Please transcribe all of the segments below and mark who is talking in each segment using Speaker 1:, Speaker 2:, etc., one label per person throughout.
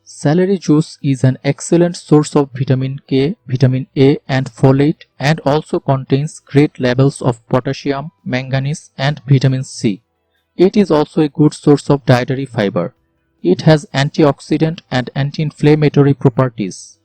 Speaker 1: Celery juice is an excellent source of vitamin K, vitamin A and folate, and also contains great levels of potassium, manganese and vitamin C. It is also a good source of dietary fiber. It has antioxidant and anti-inflammatory properties.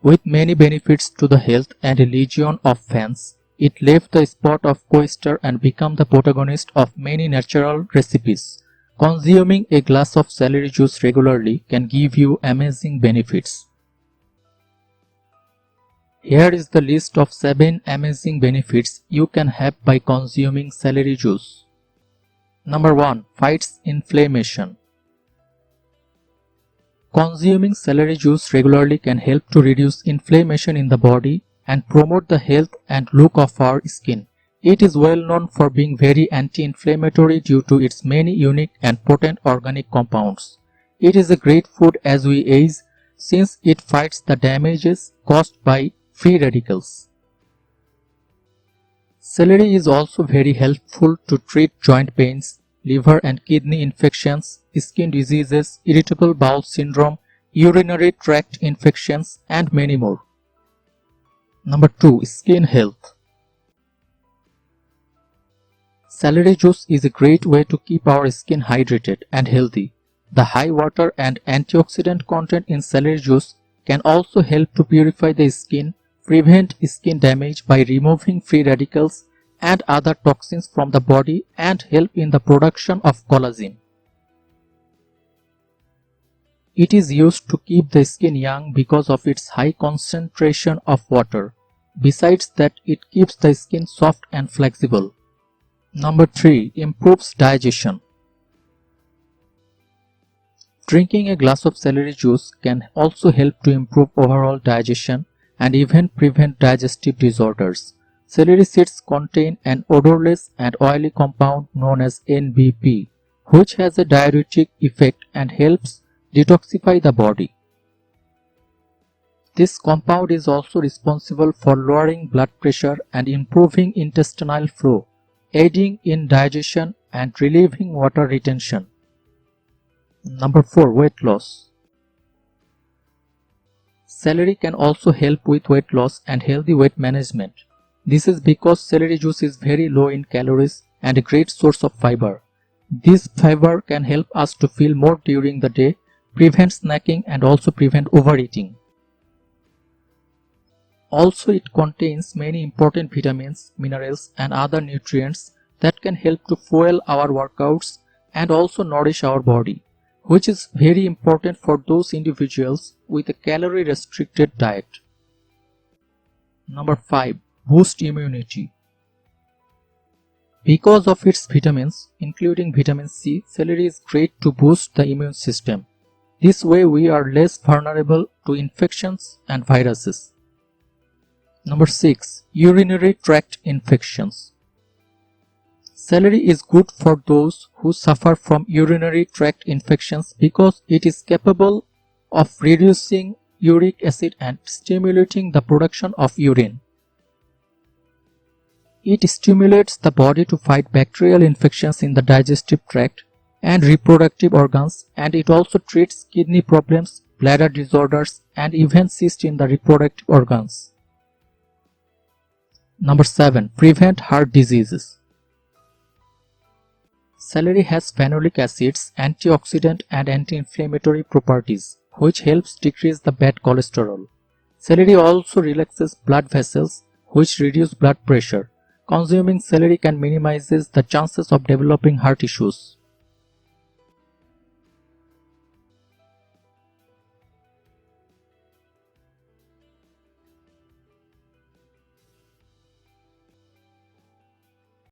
Speaker 1: With many benefits to the health and a legion of fans, it left the spot of co-star and became the protagonist of many natural recipes. Consuming a glass of celery juice regularly can give you amazing benefits. Here is the list of 7 amazing benefits you can have by consuming celery juice. Number 1. Fights inflammation. Consuming celery juice regularly can help to reduce inflammation in the body and promote the health and look of our skin. It is well known for being very anti-inflammatory due to its many unique and potent organic compounds. It is a great food as we age since it fights the damages caused by free radicals. Celery is also very helpful to treat joint pains, liver and kidney infections, skin diseases, irritable bowel syndrome, urinary tract infections and many more. Number 2. Skin health. Celery juice is a great way to keep our skin hydrated and healthy. The high water and antioxidant content in celery juice can also help to purify the skin, prevent skin damage by removing free radicals and other toxins from the body and help in the production of collagen. It is used to keep the skin young because of its high concentration of water. Besides that, it keeps the skin soft and flexible. Number 3. Improves digestion. Drinking a glass of celery juice can also help to improve overall digestion and even prevent digestive disorders. Celery seeds contain an odorless and oily compound known as NBP, which has a diuretic effect and helps detoxify the body. This compound is also responsible for lowering blood pressure and improving intestinal flow, aiding in digestion and relieving water retention. Number 4. Weight loss. Celery can also help with weight loss and healthy weight management. This is because celery juice is very low in calories and a great source of fiber. This fiber can help us to feel more during the day, prevent snacking and also prevent overeating. Also, it contains many important vitamins, minerals and other nutrients that can help to fuel our workouts and also nourish our body, which is very important for those individuals with a calorie restricted diet. Number 5. Boost immunity. Because of its vitamins, including vitamin C, celery is great to boost the immune system. This way we are less vulnerable to infections and viruses. Number 6. Urinary tract infections. Celery is good for those who suffer from urinary tract infections because it is capable of reducing uric acid and stimulating the production of urine. It stimulates the body to fight bacterial infections in the digestive tract and reproductive organs, and it also treats kidney problems, bladder disorders and even cysts in the reproductive organs. Number 7. Prevent heart diseases. Celery has phenolic acids, antioxidant and anti-inflammatory properties, which helps decrease the bad cholesterol. Celery also relaxes blood vessels, which reduce blood pressure. Consuming celery can minimize the chances of developing heart issues.